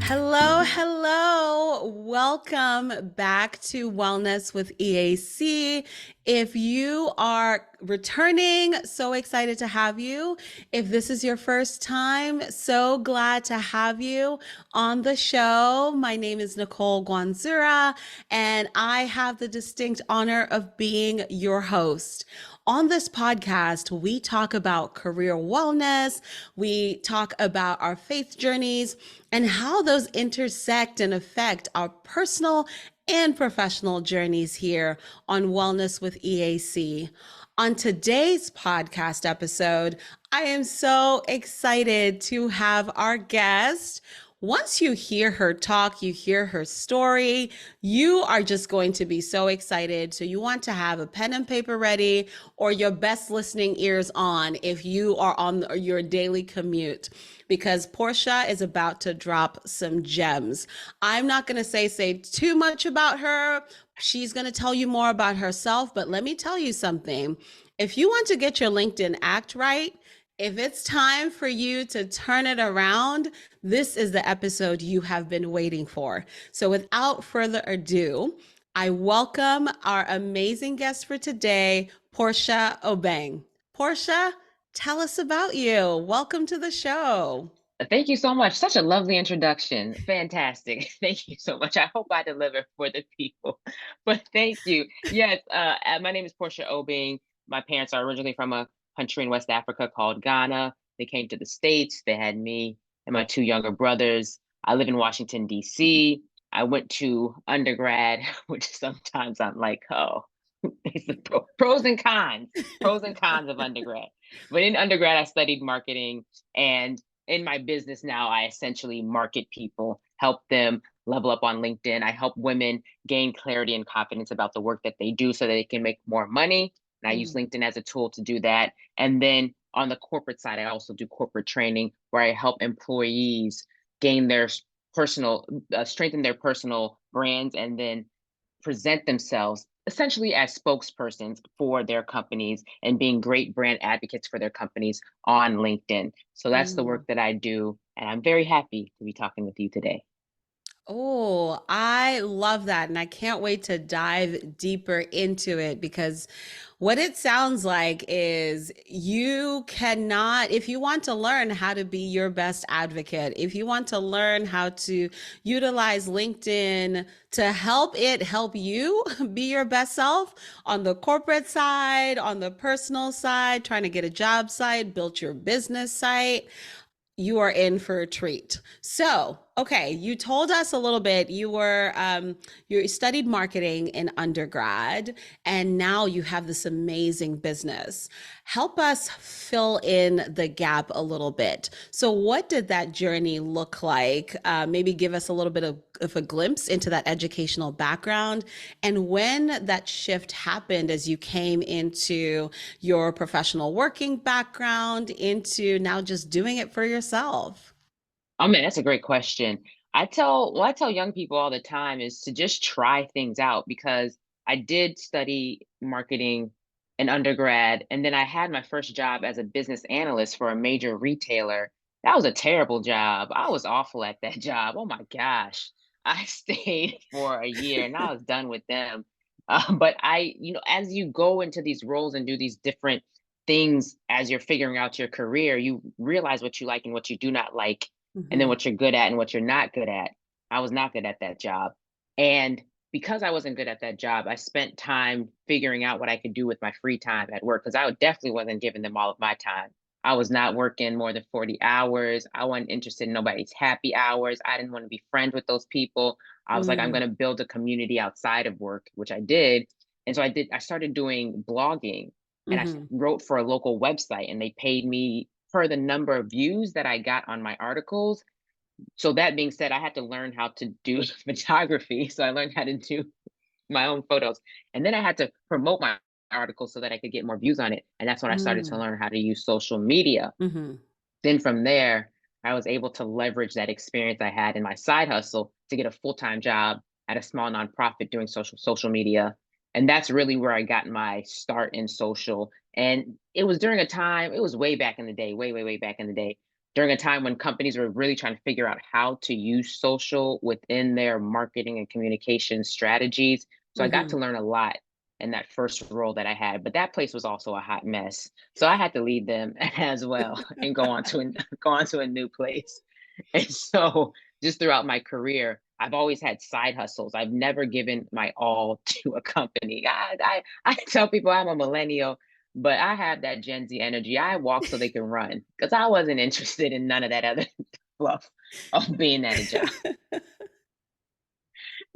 Hello, hello. Welcome back to Wellness with EAC. If you are returning, so excited to have you. If this is your first time, so glad to have you on the show. My name is Nicole Guanzura, and I have the distinct honor of being your host. On this podcast, we talk about career wellness, we talk about our faith journeys, and how those intersect and affect our personal and professional journeys here on Wellness with EAC. On today's podcast episode, I am so excited to have our guest. Once you hear her talk, you hear her story, you are just going to be so excited. So, you want to have a pen and paper ready or your best listening ears on if you are on your daily commute, because Portia is about to drop some gems. I'm not going to say too much about her. She's going to tell you more about herself, but let me tell you something. If you want to get your LinkedIn act right, if it's time for you to turn it around, this is the episode you have been waiting for. So, without further ado, I welcome our amazing guest for today, Portia Obeng. Portia, tell us about you. Welcome to the show. Thank you so much. Such a lovely introduction. Fantastic. Thank you so much. I hope I deliver for the people. But thank you. Yes, my name is Portia Obeng. My parents are originally from a country in West Africa called Ghana. They came to the States. They had me and my two younger brothers. I live in Washington, D.C. I went to undergrad, which sometimes I'm like, oh, it's the pros and cons of undergrad. But in undergrad, I studied marketing, and in my business now, I essentially market people, help them level up on LinkedIn. I help women gain clarity and confidence about the work that they do so that they can make more money. And I use Mm, LinkedIn as a tool to do that. And then on the corporate side, I also do corporate training where I help employees gain their personal, strengthen their personal brands, and then present themselves essentially as spokespersons for their companies and being great brand advocates for their companies on LinkedIn. So that's the mm. work that I do. And I'm very happy to be talking with you today. Oh, I love that. And I can't wait to dive deeper into it, because what it sounds like is you cannot, if you want to learn how to be your best advocate, if you want to learn how to utilize LinkedIn to help it help you be your best self on the corporate side, on the personal side, trying to get a job site, build your business site, you are in for a treat. So, okay, you told us a little bit. You studied marketing in undergrad, and now you have this amazing business. Help us fill in the gap a little bit. So, what did that journey look like? Maybe give us a little bit of a glimpse into that educational background, and when that shift happened as you came into your professional working background into now just doing it for yourself. Oh man, that's a great question. I tell young people all the time is to just try things out, because I did study marketing in undergrad, and then I had my first job as a business analyst for a major retailer. That was a terrible job. I was awful at that job. Oh my gosh. I stayed for a year and I was done with them. But as you go into these roles and do these different things as you're figuring out your career, you realize what you like and what you do not like, and then Mhm. what you're good at and what you're not good at. I was not good at that job. And because I wasn't good at that job, I spent time figuring out what I could do with my free time at work, because definitely wasn't giving them all of my time. I was not working more than 40 hours. I wasn't interested in nobody's happy hours. I didn't want to be friends with those people. I was like, I'm Mm. going to build a community outside of work, which I did. And so I started doing blogging, and I Mhm. wrote for a local website, and they paid me per the number of views that I got on my articles. So that being said, I had to learn how to do photography. So I learned how to do my own photos. And then I had to promote my article so that I could get more views on it. And that's when I started to Mm. learn how to use social media. Mhm. Then from there, I was able to leverage that experience I had in my side hustle to get a full-time job at a small nonprofit doing social media. And that's really where I got my start in social. And it was during a time, it was way back in the day, way, way, way back in the day, during a time when companies were really trying to figure out how to use social within their marketing and communication strategies. So I got to Hmm. learn a lot in that first role that I had, but that place was also a hot mess. So I had to leave them as well and go on to a new place. And so just throughout my career, I've always had side hustles. I've never given my all to a company. I tell people I'm a millennial, but I have that Gen Z energy. I walk so they can run because I wasn't interested in none of that other fluff of being at a job.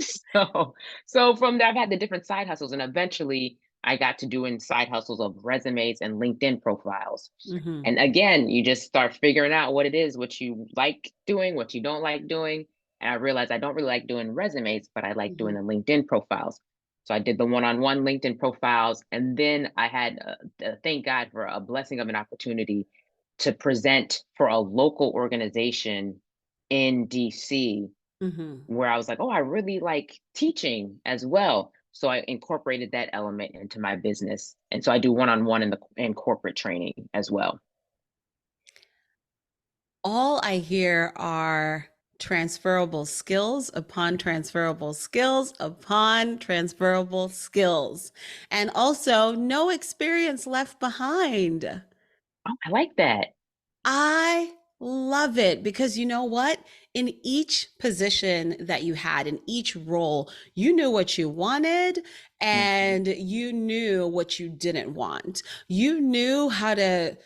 So, so from there, I've had the different side hustles, and eventually I got to doing side hustles of resumes and LinkedIn profiles. Hmm. And again, you just start figuring out what it is, what you like doing, what you don't like doing. And I realized I don't really like doing resumes, but I like doing Hmm. the LinkedIn profiles. So I did the one-on-one LinkedIn profiles, and then I had, thank God for a blessing of an opportunity to present for a local organization in DC, Hmm. where I was like, oh, I really like teaching as well. So I incorporated that element into my business. And so I do one-on-one in corporate training as well. All I hear are transferable skills upon transferable skills upon transferable skills, and also no experience left behind. Oh, I like that. I love it because you know what? In each position that you had, in each role, you knew what you wanted Mhm. and you knew what you didn't want. You knew how to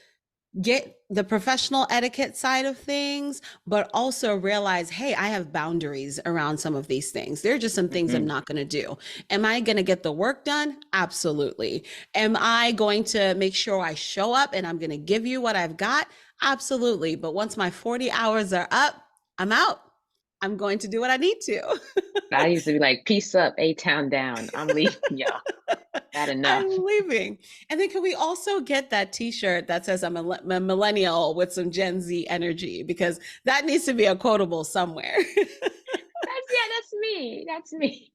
get the professional etiquette side of things, but also realize, hey, I have boundaries around some of these things. There are just some things I'm Mhm. not going to do. Am I going to get the work done? Absolutely. Am I going to make sure I show up and I'm going to give you what I've got? Absolutely. But once my 40 hours are up, I'm out. I'm going to do what I need to. I used to be like, peace up, A-Town down. I'm leaving y'all. Had enough. I'm leaving. And then can we also get that t-shirt that says a millennial with some Gen Z energy? Because that needs to be a quotable somewhere. That's yeah, that's me. That's me.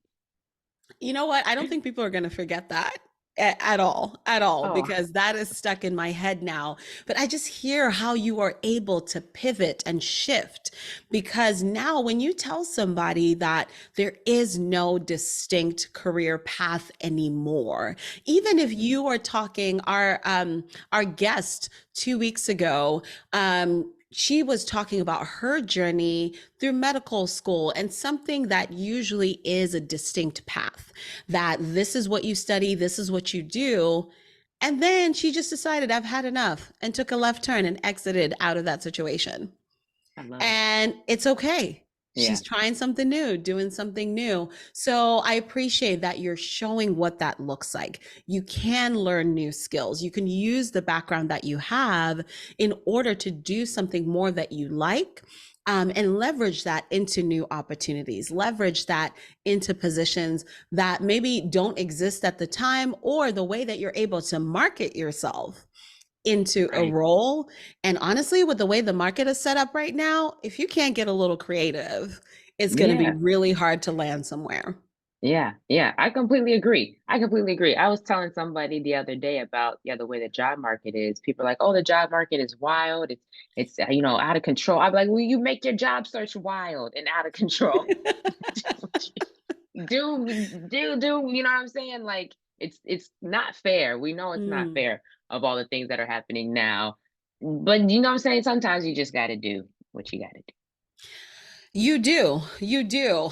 You know what? I don't think people are going to forget that at all, Oh, because that is stuck in my head now. But I just hear how you are able to pivot and shift, because now when you tell somebody that there is no distinct career path anymore, even if mhm. you are talking, our guest 2 weeks ago, she was talking about her journey through medical school and something that usually is a distinct path, that this is what you study, this is what you do. And then she just decided, I've had enough, and took a left turn and exited out of that situation. I love it. And it's okay. Yeah, She's trying something new, doing something new. So I appreciate that you're showing what that looks like. You can learn new skills. You can use the background that you have in order to do something more that you like. And leverage that into new opportunities, leverage that into positions that maybe don't exist at the time, or the way that you're able to market yourself into a right. role. And honestly, with the way the market is set up right now, if you can't get a little creative, it's going to be Yeah. really hard to land somewhere. Yeah, yeah, I completely agree. I completely agree. I was telling somebody the other day about yeah the way the job market is. People are like, oh, the job market is wild. It's out of control. I'm like, well, you make your job search wild and out of control. Do you know what I'm saying? Like it's not fair. We know it's not Mm. fair of all the things that are happening now. But you know what I'm saying? Sometimes you just got to do what you got to do. You do. You do.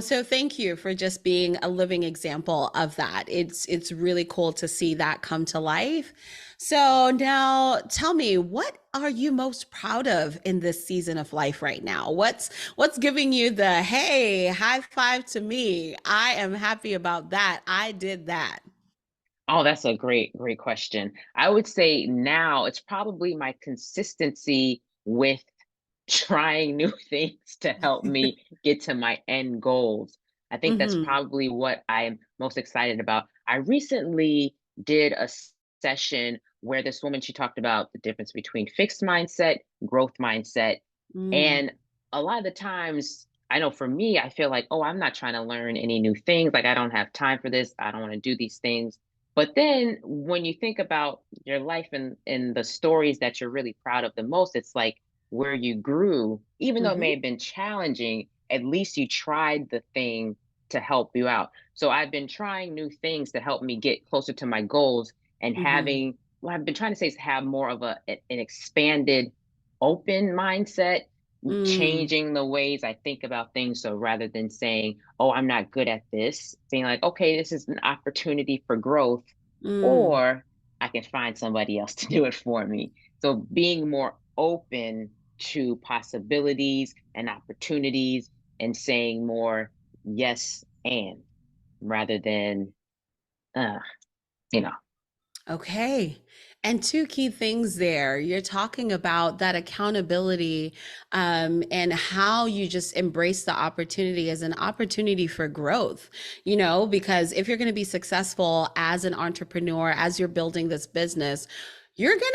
So thank you for just being a living example of that. It's really cool to see that come to life. So now tell me, what are you most proud of in this season of life right now? What's giving you the hey, high five to me? I am happy about that. I did that. Oh, that's a great, great question. I would say now it's probably my consistency with trying new things to help me get to my end goals. I think that's Hmm. probably what I'm most excited about. I recently did a session where this woman she talked about the difference between fixed mindset, growth mindset, Mm. and a lot of the times I know for me, I feel like, oh, I'm not trying to learn any new things. Like I don't have time for this. I don't want to do these things. But then when you think about your life and the stories that you're really proud of the most, it's like where you grew, even though it may Mm-hmm. have been challenging, at least you tried the thing to help you out. So I've been trying new things to help me get closer to my goals and Mm-hmm. having what I've been trying to say is have more of an expanded, open mindset, Mm, changing the ways I think about things. So rather than saying, oh, I'm not good at this, being like, okay, this is an opportunity for growth, mm. or I can find somebody else to do it for me. So being more open to possibilities and opportunities and saying more yes and rather than uh, you know. Okay. And two key things there. You're talking about that accountability, and how you just embrace the opportunity as an opportunity for growth, because if you're going to be successful as an entrepreneur, as you're building this business, you're going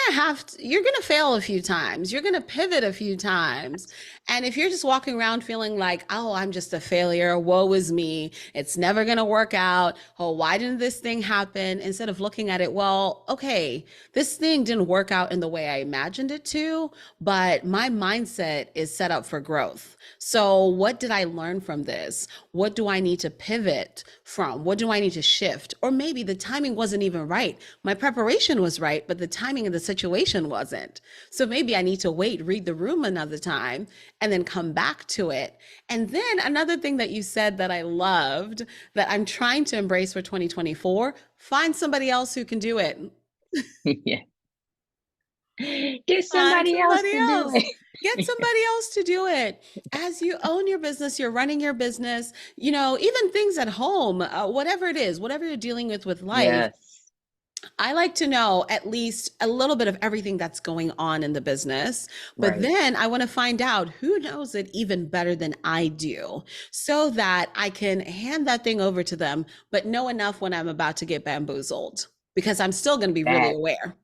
to fail a few times. You're going to pivot a few times. And if you're just walking around feeling like, oh, I'm just a failure, woe is me, it's never going to work out, oh, why didn't this thing happen? Instead of looking at it, well, okay, this thing didn't work out in the way I imagined it to, but my mindset is set up for growth. So, what did I learn from this? What do I need to pivot from? What do I need to shift? Or maybe the timing wasn't even right. My preparation was right, but the timing of the situation wasn't. So maybe I need to wait, read the room another time, and then come back to it. And then another thing that you said that I loved, that I'm trying to embrace for 2024, find somebody else who can do it. Yeah. Get Find somebody else somebody to do else. Get it. somebody else to do it. As you own your business, you're running your business, even things at home, whatever it is, whatever you're dealing with life. Yes. I like to know at least a little bit of everything that's going on in the business. But Right. then I want to find out who knows it even better than I do so that I can hand that thing over to them, but know enough when I'm about to get bamboozled because I'm still going to be really That aware.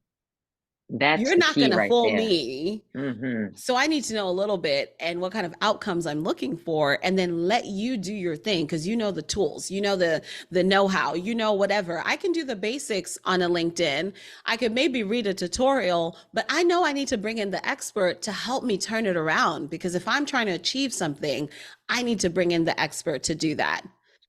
that's You're the not going key to right fool there. me. Hmm. So I need to know a little bit and what kind of outcomes I'm looking for, and then let you do your thing because you know the tools, the know-how, whatever. I can do the basics on a LinkedIn. I could maybe read a tutorial, but I know I need to bring in the expert to help me turn it around because if I'm trying to achieve something, I need to bring in the expert to do that.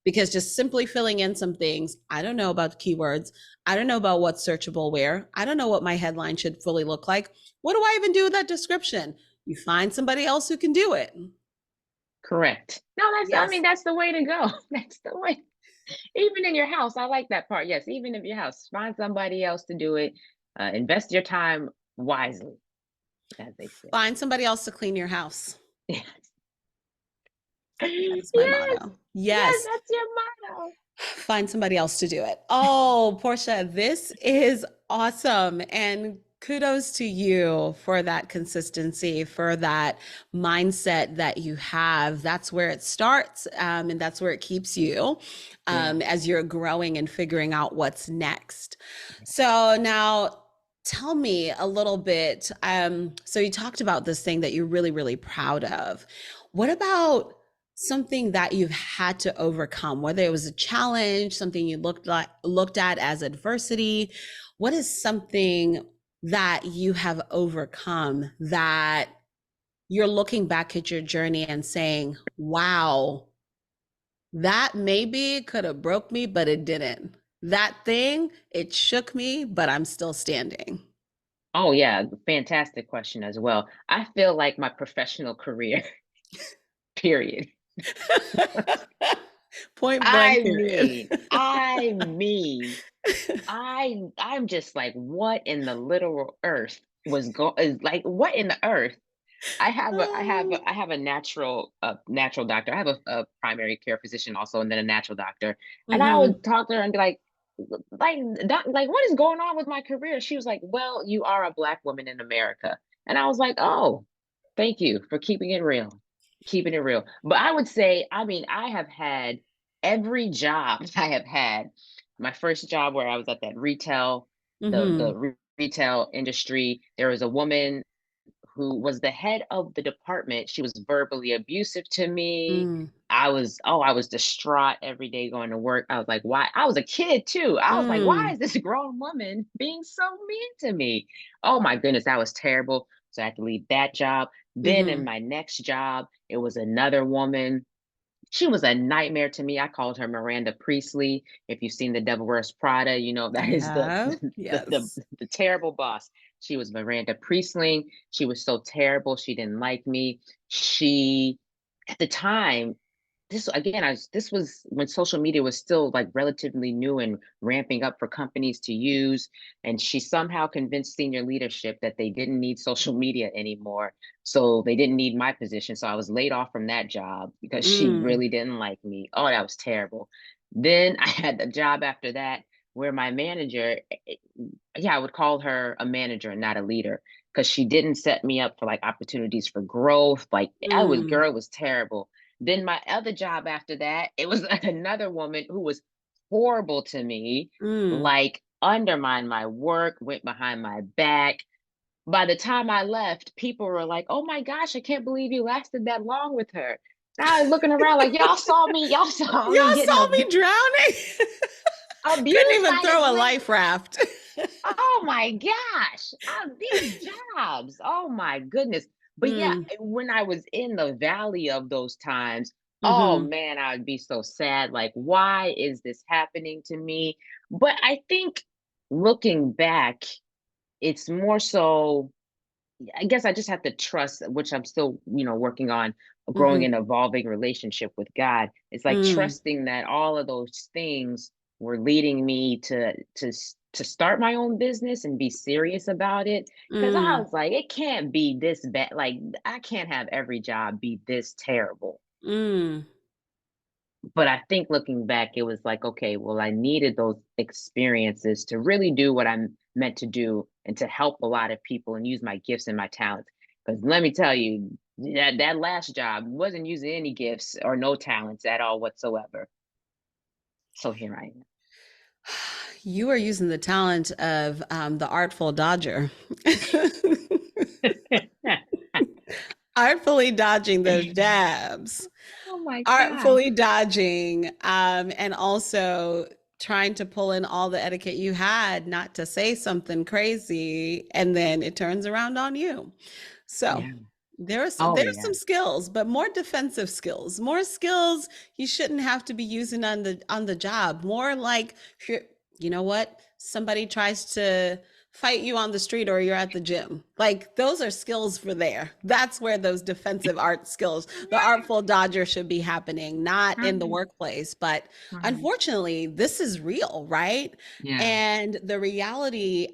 Because just simply filling in some things, I don't know about the keywords. I don't know about what's searchable where. I don't know what my headline should fully look like. What do I even do with that description? You find somebody else who can do it. Correct. No, I mean, Yes. that's the way to go. That's the way. Even in your house, I like that part. Yes, even in your house, find somebody else to do it. Invest your time wisely, as they say. Find somebody else to clean your house. Yes. That's my Yes, motto. yes, Yes. that's your motto. Find somebody else to do it. Oh, Portia, this is awesome. And kudos to you for that consistency, for that mindset that you have. That's where it starts, and that's where it keeps you, Yeah. as you're growing and figuring out what's next. So now, tell me a little bit. So you talked about this thing that you're really, really proud of. What about something that you've had to overcome, whether it was a challenge, something you looked at as adversity? What is something that you have overcome that you're looking back at your journey and saying, wow, that maybe could have broke me, but it didn't. That thing, it shook me, but I'm still standing. Oh, yeah. Fantastic question as well. I feel like my professional career, period. Point blank I period. mean, I mean, I'm just like, what in the literal earth was is like, what in the earth? I have a natural doctor. I have a primary care physician also, and then a natural doctor. And I Mm-hmm. would talk to her and be like, what is going on with my career? She was like, well, you are a Black woman in America. And I was like, oh, thank you for keeping it real, keeping it real. But I would say, I mean, I have had every job I have had. My first job where I was at that retail, Mm-hmm. retail industry, there was a woman who was the head of the department. She was verbally abusive to me. Mm, I was distraught every day going to work. I was like, why? I was a kid too. I was like, why mm, is this grown woman being so mean to me? Oh my goodness, that was terrible. So I had to leave that job. Then in mm-hmm. my next job, it was another woman. She was a nightmare to me. I called her Miranda Priestley. If you've seen The Devil Wears Prada, you know I that is have. the the, Yes. the terrible boss. She was Miranda Priestley. She was so terrible. She didn't like me. She, at the time, this was when social media was still like relatively new and ramping up for companies to use. And she somehow convinced senior leadership that they didn't need social media anymore, so they didn't need my position. So I was laid off from that job because she Mm, really didn't like me. Oh, that was terrible. Then I had the job after that where my manager, yeah, I would call her a manager and not a leader, because she didn't set me up for like opportunities for growth. Like mm, girl, it was terrible. Then my other job after that, it was another woman who was horrible to me, mm. like undermined my work, went behind my back. By the time I left, people were like, "Oh my gosh, I can't believe you lasted that long with her." And I was looking around like, y'all saw me Y'all getting saw me drowning. Couldn't abused even by this throw a lady. life raft. Oh my gosh. These jobs. Oh my goodness. But yeah, Mm, when I was in the valley of those times, oh mm-hmm, man, I'd be so sad. Like, why is this happening to me? But I think looking back, it's more so, I guess I just have to trust, which I'm still, working on a growing mm-hmm, and evolving relationship with God. It's like mm, trusting that all of those things were leading me to start my own business and be serious about it. Because I mm, was like, it can't be this bad. Like, I can't have every job be this terrible. mm, But I think looking back, it was like, okay, well, I needed those experiences to really do what I'm meant to do and to help a lot of people and use my gifts and my talents. Because let me tell you, that last job wasn't using any gifts or no talents at all whatsoever. So here I You are using the talent of the Artful Dodger. am. Artfully dodging those jabs. Oh my God. Artfully dodging, and also trying to pull in all the etiquette you had not to say something crazy, and then it turns around on you. So Yeah. Oh there's yeah. some skills, but more defensive skills, more skills you shouldn't have to be using on the job. More like, you know what? Somebody tries to fight you on the street or you're at the gym. Like those are skills for there. That's where those defensive art skills, the artful dodger should be happening, not in the Right. workplace. But Right. unfortunately, this is real, right? Yeah. And the reality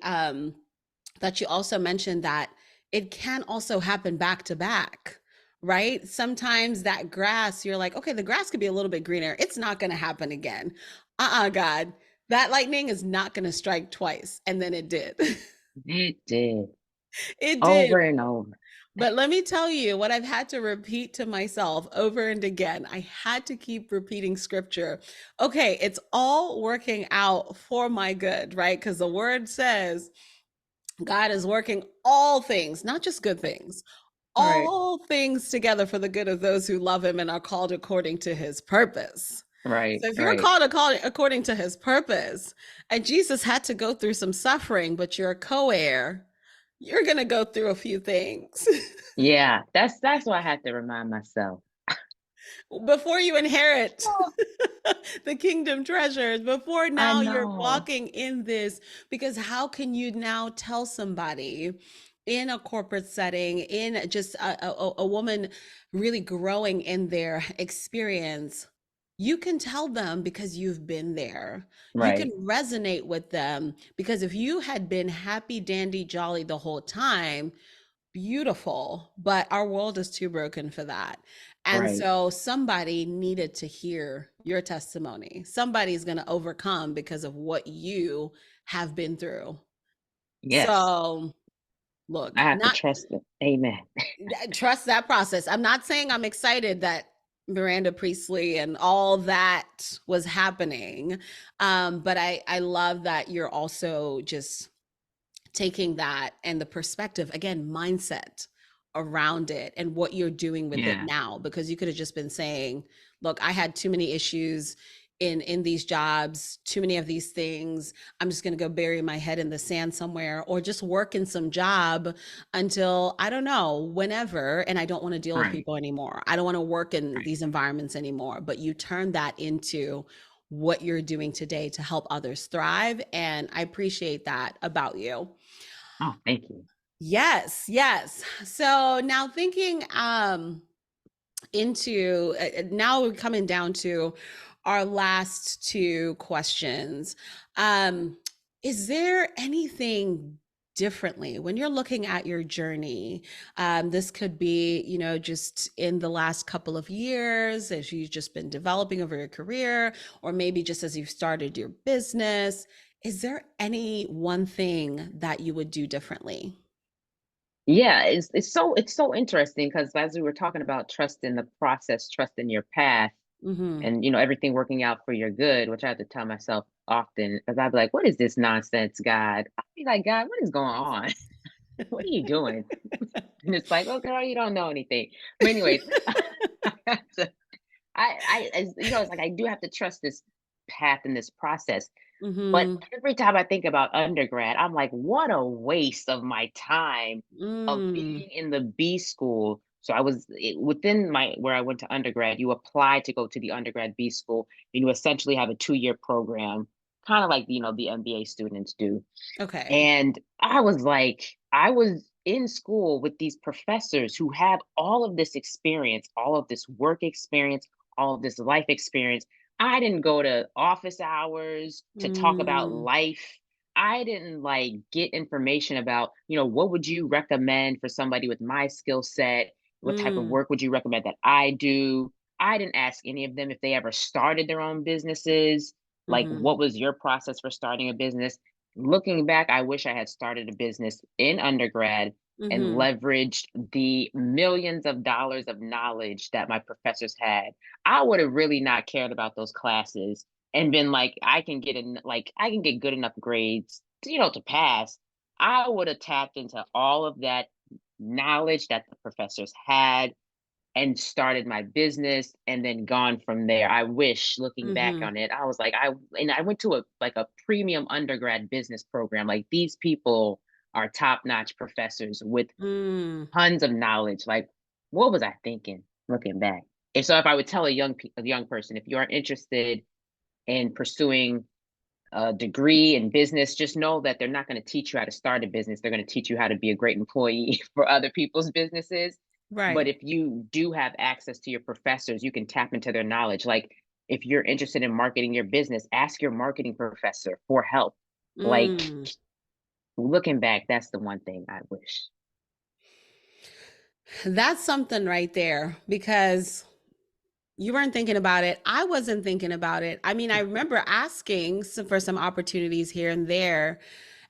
that you also mentioned that it can also happen back to back, right? Sometimes that grass, you're like, okay, the grass could be a little bit greener. It's not going to happen again. God, that lightning is not going to strike twice. And then it did. It did. It did. Over and over. But let me tell you what I've had to repeat to myself over and again. I had to keep repeating scripture. Okay, it's all working out for my good, right? Because the word says, God is working all things, not just good things, Right. all things together for the good of those who love him and are called according to his purpose. Right. So if you're Right. called according to his purpose, and Jesus had to go through some suffering, but you're a co-heir, you're going to go through a few things Yeah. That's what I had to remind myself. before you inherit Oh, the kingdom treasures, before I now you're know. walking in this. Because how can you now tell somebody in a corporate setting, in just a woman really growing in their experience? You can tell them because you've been there. You can Right. resonate with them because if you had been happy, dandy, jolly the whole time, beautiful, but our world is too broken for that. And Right. so somebody needed to hear your testimony. Somebody's going to overcome because of what you have been through. Yes. So, I look, have to not trust it. Amen. trust that process. I'm not saying I'm excited that Miranda Priestley and all that was happening. But I love that you're also just taking that and the perspective again, mindset. around it and what you're doing with it Yeah. now, because you could have just been saying, look, I had too many issues in these jobs, too many of these things. I'm just going to go bury my head in the sand somewhere, or just work in some job until I don't know, whenever, and I don't want to deal with Right. people anymore. I don't want to work in Right. these environments anymore. But you turn that into what you're doing today to help others thrive, and I appreciate that about you. Oh, thank you. Yes, yes. So now thinking into now we're coming down to our last two questions. Um is there anything differently when you're looking at your journey? This could be, just in the last couple of years as you've just been developing over your career, or maybe just as you've started your business. Is there any one thing that you would do differently? Yeah, it's so interesting because as we were talking about trust in the process, trust in your path, Mm-hmm. and everything working out for your good, which I have to tell myself often because I'd be like, "What is this nonsense, God?" I'd be like, "God, what is going on? What are you doing?" And it's like, "Oh, girl, you don't know anything." But anyways, so it's like I do have to trust this path and this process. But Mm-hmm. every time I think about undergrad, I'm like, what a waste of my time of Mm. being in the B school. So within my where I went to undergrad, you apply to go to the undergrad B school, and you essentially have a 2-year program, kind of like the MBA students do. Okay. And I was in school with these professors who have all of this experience, all of this work experience, all of this life experience. I didn't go to office hours to talk about Mm. life. I didn't like get information about, what would you recommend for somebody with my skill set? What type of Mm. work would you recommend that I do? I didn't ask any of them if they ever started their own businesses. Like, Mhm. what was your process for starting a business? Looking back, I wish I had started a business in undergrad and Mhm. leveraged the millions of dollars of knowledge that my professors had. I would have really not cared about those classes and been like, I can get good enough grades, to pass. I would have tapped into all of that knowledge that the professors had and started my business and then gone from there. I wish, looking back Mhm. on it, I was like, I went to a premium undergrad business program. Like, these people are top-notch professors with Mm. tons of knowledge. Like, what was I thinking looking back? And so if I would tell a young person, if you are interested in pursuing a degree in business, just know that they're not going to teach you how to start a business. They're going to teach you how to be a great employee for other people's businesses. But Right. if you do have access to your professors, you can tap into their knowledge. Like, if you're interested in marketing your business, ask your marketing professor for help. Like, Mm. looking back, that's the one thing I wish. That's something right there, because you weren't thinking about it. I wasn't thinking about it. I mean, I remember asking for some opportunities here and there.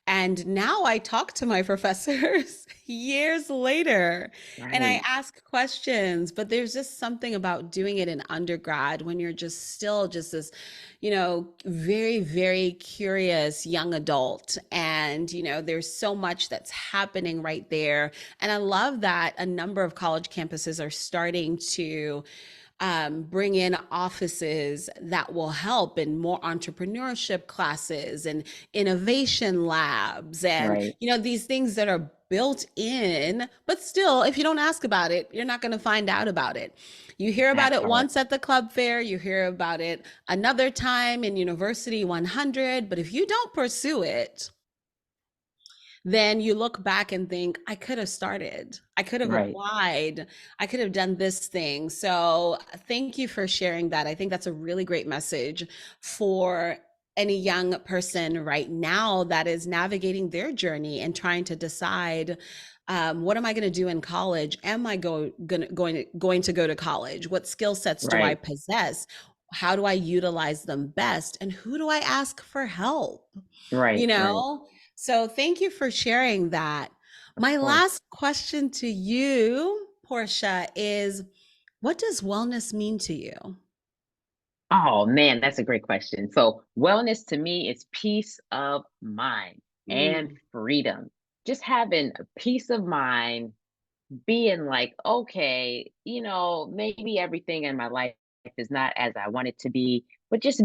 And now I talk to my professors years later and I Right, ask questions, but there's just something about doing it in undergrad when you're just still just this, very, very curious young adult. And, there's so much that's happening right there. And I love that a number of college campuses are starting to bring in offices that will help in more entrepreneurship classes and innovation labs, and right. these things that are built in. But still, if you don't ask about it, you're not going to find out about it. You hear about That it part. once at the club fair, you hear about it another time in University 100, but if you don't pursue it, then you look back and think, I could have started, I could have Right, applied, I could have done this thing. So thank you for sharing that. I think that's a really great message for any young person right now that is navigating their journey and trying to decide, what am I going to do in college? Am I going to go to college? What skill sets do I right, possess? How do I utilize them best? And who do I ask for help? you right, right. know so thank you for sharing that. Of My course. last question to you, Portia, is what does wellness mean to you? Oh man, that's a great question. So, wellness to me is peace of mind and Mm. freedom. Just having a peace of mind being like, okay, maybe everything in my life is not as I want it to be, but just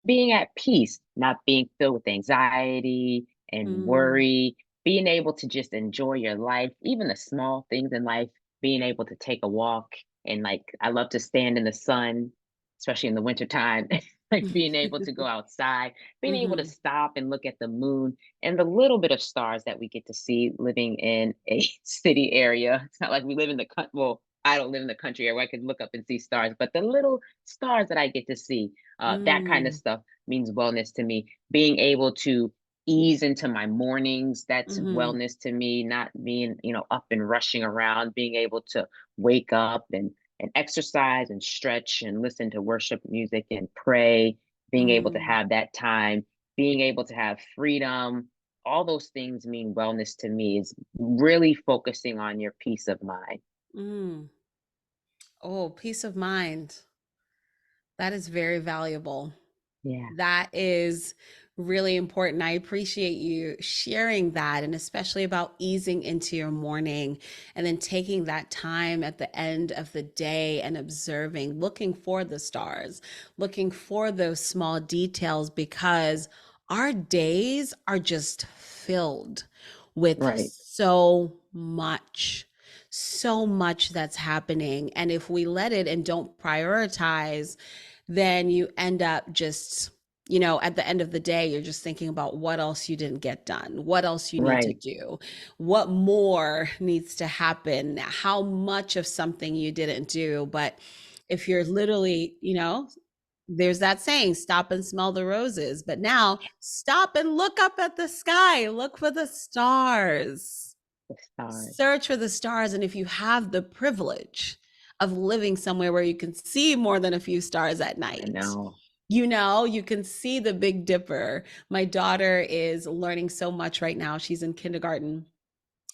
being at peace, not being filled with anxiety and Mm, worry, being able to just enjoy your life, even the small things in life, being able to take a walk. And like, I love to stand in the sun, especially in the wintertime, like being able to go outside, being able to mhm, stop and look at the moon and the little bit of stars that we get to see living in a city area. It's not like we live in the well, I don't live in the country area where I could look up and see stars, but the little stars that I get to see, that kind of mm, stuff means wellness to me. Being able to ease into my mornings, that's mhm, wellness to me. Not being, up and rushing around, being able to wake up and exercise and stretch and listen to worship music and pray, being able to mm, have that time, being able to have freedom, all those things mean wellness to me is really focusing on your peace of mind. mm. Oh, peace of mind. That is very valuable. Yeah. That is really important. I appreciate you sharing that, and especially about easing into your morning and then taking that time at the end of the day and observing, looking for the stars, looking for those small details, because our days are just filled with Right. so much that's happening. And if we let it and don't prioritize, then you end up just, at the end of the day, you're just thinking about what else you didn't get done, what else you need to Right. do, what more needs to happen, how much of something you didn't do. But if you're literally, there's that saying, stop and smell the roses. But now stop and look up at the sky, look for the stars, The stars. search for the stars. And if you have the privilege of living somewhere where you can see more than a few stars at I night, know. you can see the Big Dipper. My daughter is learning so much right now. She's in kindergarten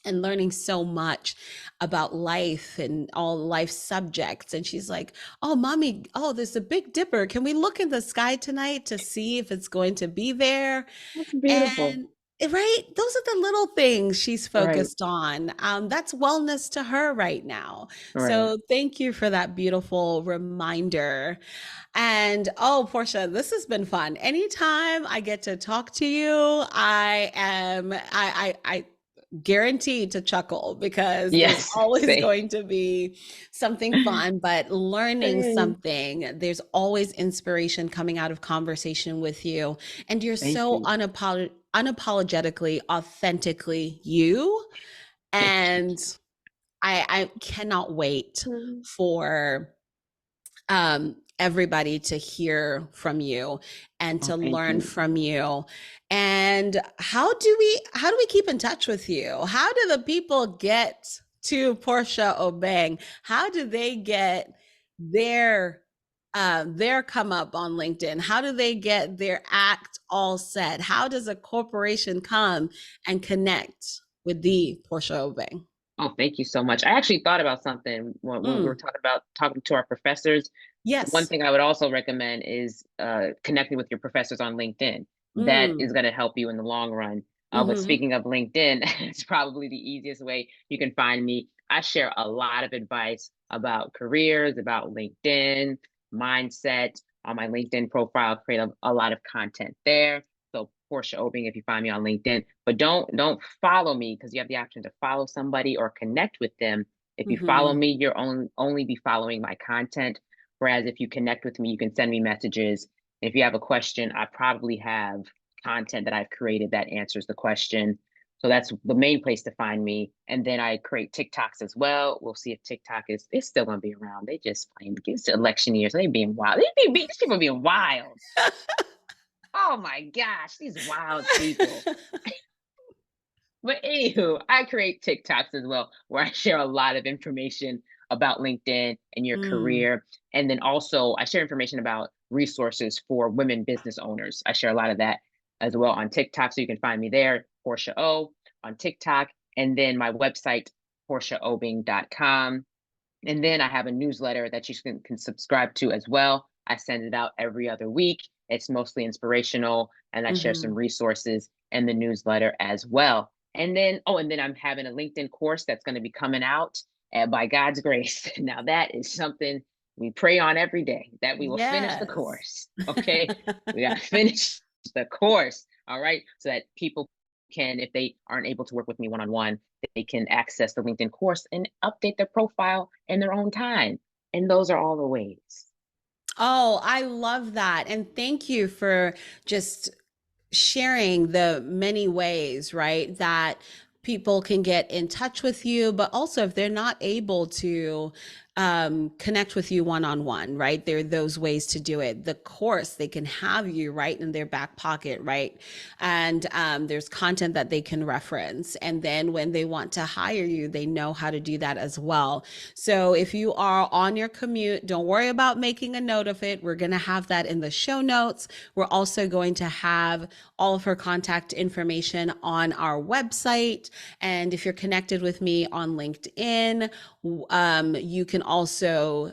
and learning so much about life and all life subjects. And she's like, oh, mommy, oh, there's a Big Dipper. Can we look in the sky tonight to see if it's going to be there? That's beautiful. And right, those are the little things she's Right. focused on. That's wellness to her right now. Right. So thank you for that beautiful reminder. And oh, Portia, this has been fun. Anytime I get to talk to you, I guaranteed to chuckle, because there's Yes. always Say. going to be something fun, but learning Hey, something. There's always inspiration coming out of conversation with you. And you're thank so you. unapologetically, authentically you. Thank And I cannot wait you. for everybody to hear from you and Oh, to thank learn you. from you. And how do we keep in touch with you? How do the people get to Portia Obeng? How do they get their come up on LinkedIn? How do they get their act all set? How does a corporation come and connect with the Portia Obeng? Oh, thank you so much. I actually thought about something when we were Mm, talking about talking to our professors. One yes. thing I would also recommend is connecting with your professors on LinkedIn. That Mm, is going to help you in the long run. But mm-hmm, speaking of LinkedIn, it's probably the easiest way you can find me. I share a lot of advice about careers, about LinkedIn, mindset on my LinkedIn profile. Create a lot of content there. So Portia Obing, if you find me on LinkedIn, but don't follow me because you have the option to follow somebody or connect with them. If you follow mm-hmm. me, you're only be following my content. Whereas if you connect with me, you can send me messages. If you have a question, I probably have content that I've created that answers the question. So that's the main place to find me. And then I create TikToks as well. We'll see if TikTok is it's still gonna be around. They just playing it's election year, so they being wild. These people being wild. Oh my gosh, these wild people. But anywho, I create TikToks as well, where I share a lot of information about LinkedIn and your Mm, career. And then also, I share information about resources for women business owners. I share a lot of that as well on TikTok. So you can find me there, Portia O, on TikTok. And then my website, portiaobing.com. And then I have a newsletter that you can subscribe to as well. I send it out every other week. It's mostly inspirational, and I share some mhm. resources in the newsletter as well. And then, oh, and then I'm having a LinkedIn course that's going to be coming out, and by God's grace. Now that is something we pray on every day, that we will finish the Yes. course. Okay. We got to finish the course. All right. So that people can, if they aren't able to work with me one on one, they can access the LinkedIn course and update their profile in their own time. And those are all the ways. Oh, I love that. And thank you for just sharing the many ways, right, that people can get in touch with you, but also if they're not able to connect with you one on one, right? There are those ways to do it. The course, they can have you right in their back pocket, right? And there's content that they can reference. And then when they want to hire you, they know how to do that as well. So if you are on your commute, don't worry about making a note of it. We're going to have that in the show notes. We're also going to have all of her contact information on our website. And if you're connected with me on LinkedIn, you can also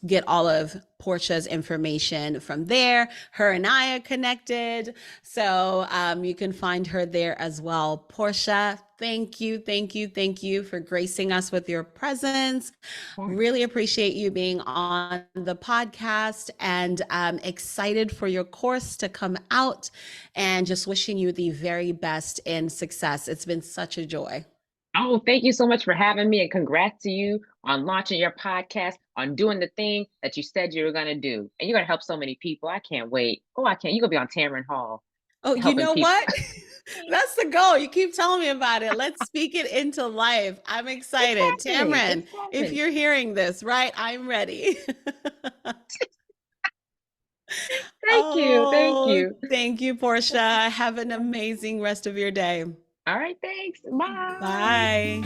get all of Portia's information from there. Her and I are connected. So you can find her there as well. Portia, thank you, thank you, thank you for gracing us with your presence. Of course. Really appreciate you being on the podcast and excited for your course to come out and just wishing you the very best in success. It's been such a joy. Oh, thank you so much for having me, and congrats to you on launching your podcast, on doing the thing that you said you were going to do. And you're going to help so many people. I can't wait. Oh, I can't. You're going to be on Tamron Hall Oh, you helping know people. what? That's the goal. You keep telling me about it. Let's speak it into life. I'm It's excited. happening. Tamron, It's if happening. you're hearing this, right, I'm ready. Thank you. Thank Oh, you. thank you, Portia. Have an amazing rest of your day. All right. Thanks. Bye. Bye.